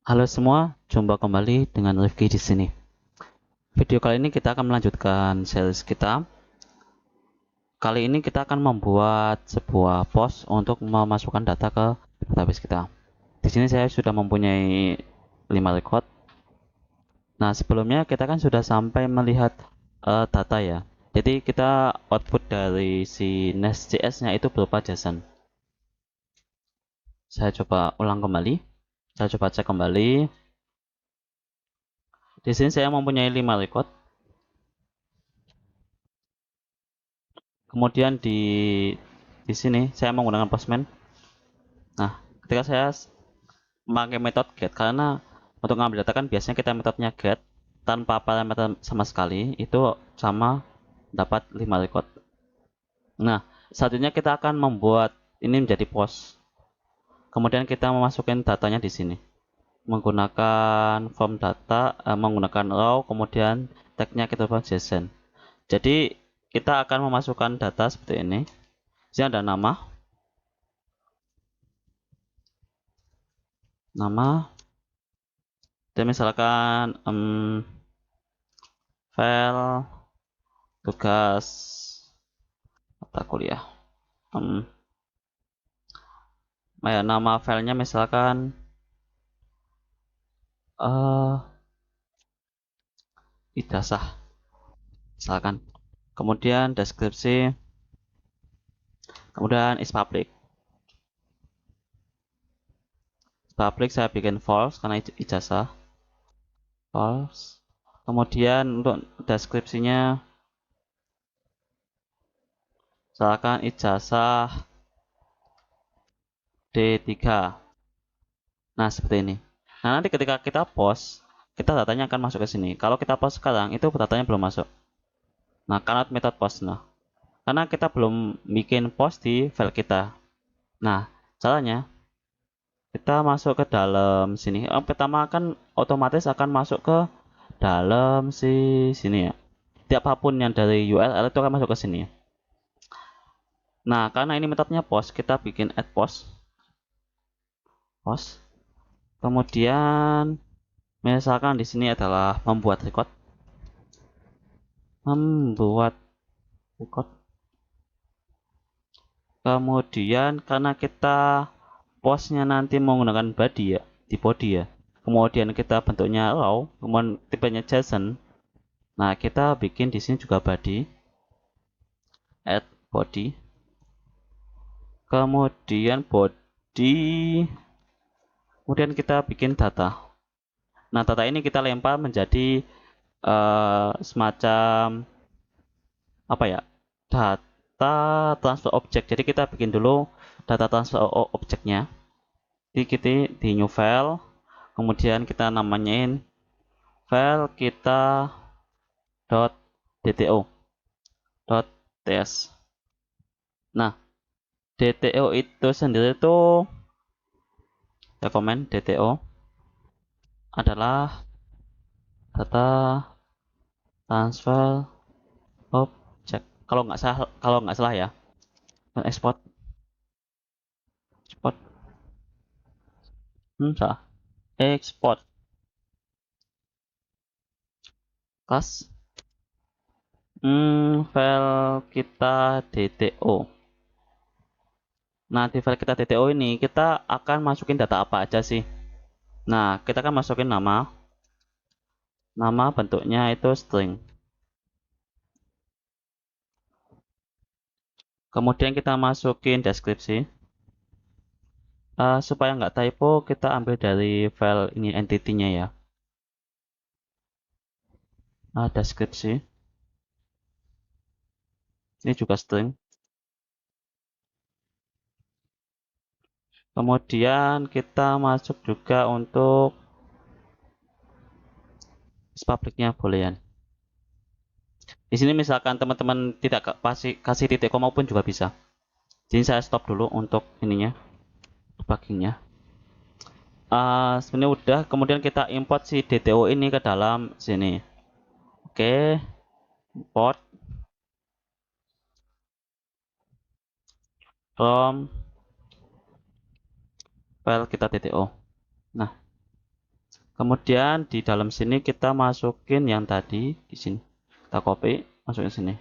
Halo semua, jumpa kembali dengan Rifki di sini. Video kali ini kita akan melanjutkan series kita. Kali ini kita akan membuat sebuah post untuk memasukkan data ke database kita. Di sini saya sudah mempunyai 5 record. Nah, sebelumnya kita kan sudah sampai melihat data ya. Jadi kita output dari si Nest.js-nya itu berupa JSON. Saya coba ulang kembali. Saya coba cek kembali. Di sini saya mempunyai 5 record. Kemudian di sini saya menggunakan Postman. Nah, ketika saya memakai metode get, karena untuk ngambil data kan biasanya kita metodenya get tanpa parameter sama sekali, itu sama dapat 5 record. Nah, selanjutnya kita akan membuat ini menjadi post. Kemudian kita memasukkan datanya di sini menggunakan form data, menggunakan row, kemudian tagnya kita buat JSON. Jadi kita akan memasukkan data seperti ini. Di sini ada nama, dan misalkan file tugas mata kuliah. Nama filenya misalkan ijazah, misalkan. Kemudian deskripsi, kemudian is public. Public saya bikin false karena ijazah, false. Kemudian untuk deskripsinya, misalkan ijazah D3. Nah, seperti ini. Nah, nanti ketika kita post, kita datanya akan masuk ke sini. Kalau kita post sekarang, itu datanya belum masuk. Nah, karena method post. Nah, karena kita belum bikin post di file kita. Nah, caranya kita masuk ke dalam sini. Pertama kan otomatis akan masuk ke dalam sini ya. Tiap apapun yang dari URL itu akan masuk ke sini. Nah, karena ini metodenya post, kita bikin add post. Post. Kemudian misalkan di sini adalah membuat record. Membuat record. Kemudian karena kita postnya nanti menggunakan body ya, di body ya. Kemudian kita bentuknya raw, kemudian tipenya JSON. Nah, kita bikin di sini juga body, add body. Kemudian body, kemudian kita bikin data. Nah, data ini kita lempar menjadi semacam apa ya? Data transfer object. Jadi kita bikin dulu data transfer objeknya. Jadi kita di new file, kemudian kita namain file kita .dto .ts. Nah, DTO itu sendiri itu rekomend DTO adalah data transfer object. Kalau nggak salah ya. Export, export, salah. Export class file kita DTO. Nah, di file kita DTO ini kita akan masukin data apa aja sih? Nah, kita akan masukin nama. Nama bentuknya itu string. Kemudian kita masukin deskripsi. Supaya nggak typo, kita ambil dari file ini entity-nya ya. Deskripsi. Ini juga string. Kemudian kita masuk juga untuk public-nya boolean. Di sini misalkan teman-teman tidak kasih titik koma pun juga bisa. Jadi saya stop dulu untuk ininya, debuggingnya. Sebenarnya udah. Kemudian kita import si DTO ini ke dalam sini. Oke, import from file kita DTO. Nah, Kemudian di dalam sini kita masukin yang tadi di sini. Kita copy, masukin sini.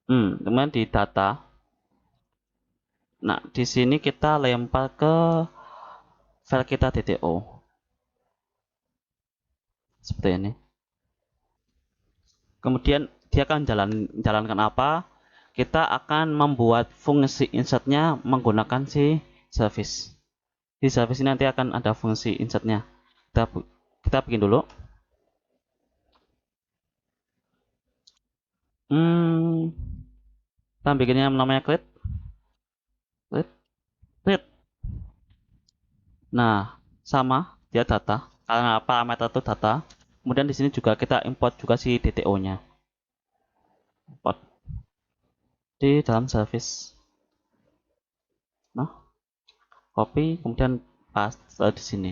Kemudian di data. Nah, di sini kita lempar ke file kita .o. Seperti ini. Kemudian dia akan jalankan apa? Kita akan membuat fungsi insertnya menggunakan si service. Di service ini nanti akan ada fungsi insertnya. Kita bikin dulu. Kita bikinnya namanya create. Create. Nah, sama dia data. Karena parameter itu data. Kemudian di sini juga kita import juga si DTO-nya. Import di dalam service. Nah, copy kemudian paste di sini.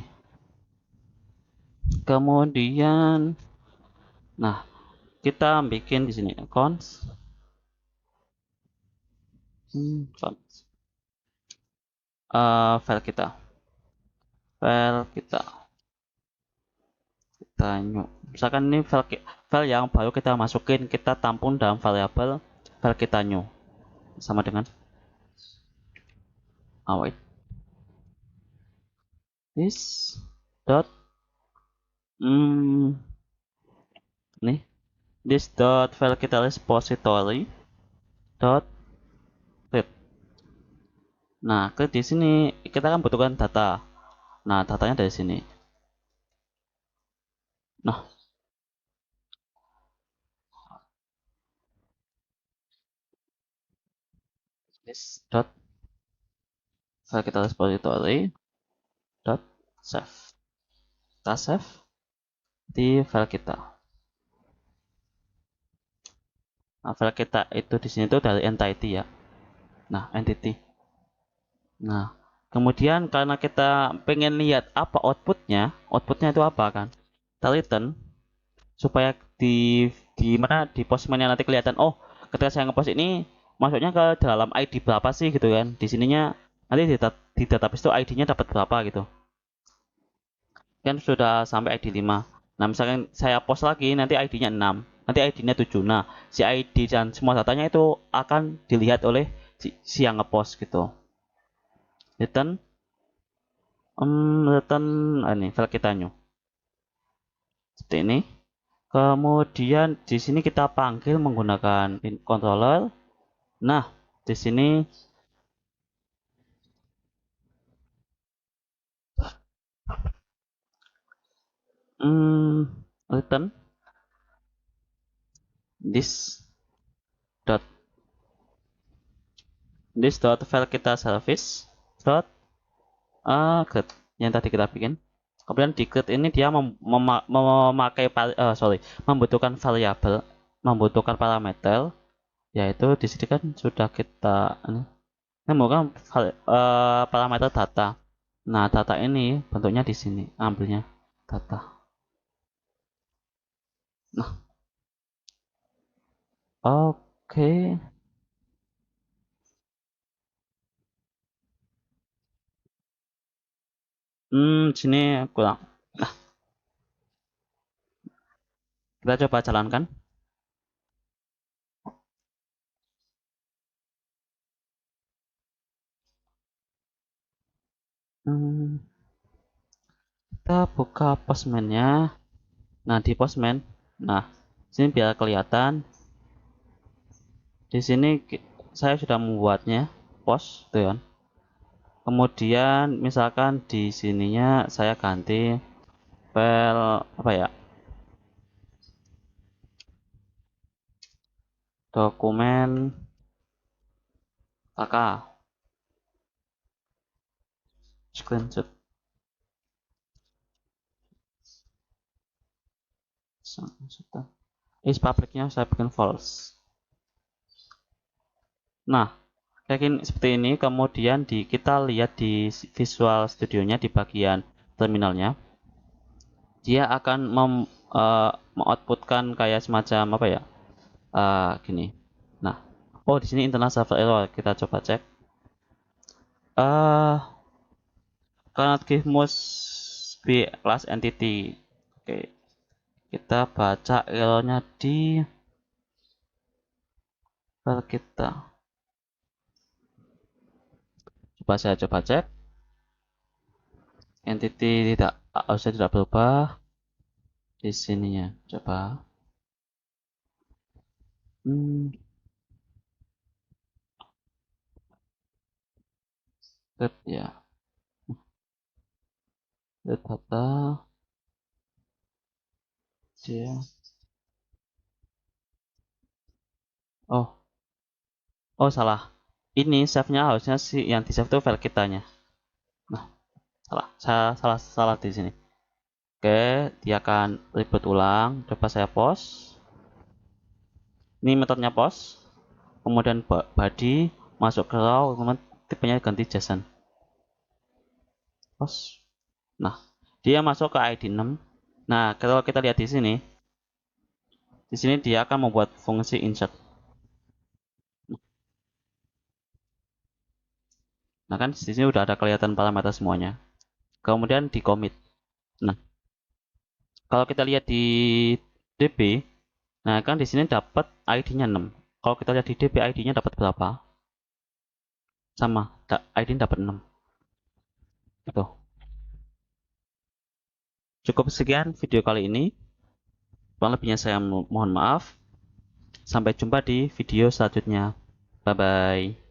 Kemudian, nah kita bikin di sini accounts. File kita new. Misalkan ini file yang baru kita masukin, kita tampung dalam variabel file kita new sama dengan wait, this dot nih this dot file kita repository dot read. Nah, ke di sini kita kan butuhkan data. Nah, datanya dari sini. Nah, this dot file kita repository dot save. Kita save di file kita. Nah, file kita itu di sini tuh dari entity ya. Nah, entity. Nah, kemudian karena kita pengen lihat apa outputnya itu apa kan? Kita return supaya di mana di postman nanti kelihatan, oh, ketika saya ngepost ini masuknya ke dalam ID berapa sih gitu kan. Di sininya nanti di database itu ID-nya dapat berapa gitu. Kan sudah sampai ID 5. Nah, misalkan saya post lagi nanti ID-nya 6, nanti ID-nya 7. Nah, si ID dan semua datanya itu akan dilihat oleh si yang ngepost gitu. Return ini file kita new. Seperti ini. Kemudian di sini kita panggil menggunakan controller. Nah, di sini return this dot file kita service dot create yang tadi kita bikin. Kemudian di create ini dia membutuhkan variabel, membutuhkan parameter, yaitu di sini kan sudah kita membutuhkan parameter data. Nah, data ini bentuknya di sini, ambilnya data. Nah, oke. Sini kurang. Nah, kita coba jalankan. Kita buka postman-nya. Nah, di postman, nah, sini biar kelihatan. Di sini saya sudah membuatnya post, tuh kan. Kemudian misalkan di sininya saya ganti file apa ya? Dokumen kakak screenshot. Is publicnya saya bikin false. Nah, kayak gini seperti ini. Kemudian kita lihat di Visual Studio-nya di bagian terminalnya, dia akan me-outputkan kayak semacam apa ya? Gini. Nah, oh, di sini internal server error. Kita coba cek. cannot give must be class entity. Oke, kita baca errornya di file kita. Coba saya coba cek, entity harusnya tidak berubah di sininya. Coba set ya, data dia. Oh salah, ini save-nya harusnya sih yang di save itu file kitanya. Nah, salah di sini. Oke, dia akan reboot ulang. Coba saya post. Ini metodenya post, kemudian body masuk ke row, kemudian tipenya ganti JSON. Post. Nah, dia masuk ke ID 6. Nah, kalau kita lihat di sini dia akan membuat fungsi insert. Nah, kan di sini udah ada kelihatan parameter semuanya. Kemudian di commit. Nah, kalau kita lihat di DB, nah kan di sini dapat ID-nya 6. Kalau kita lihat di DB ID-nya dapat berapa? Sama, ID dapat 6. Gitu. Cukup sekian video kali ini. Kurang lebihnya saya mohon maaf. Sampai jumpa di video selanjutnya. Bye bye.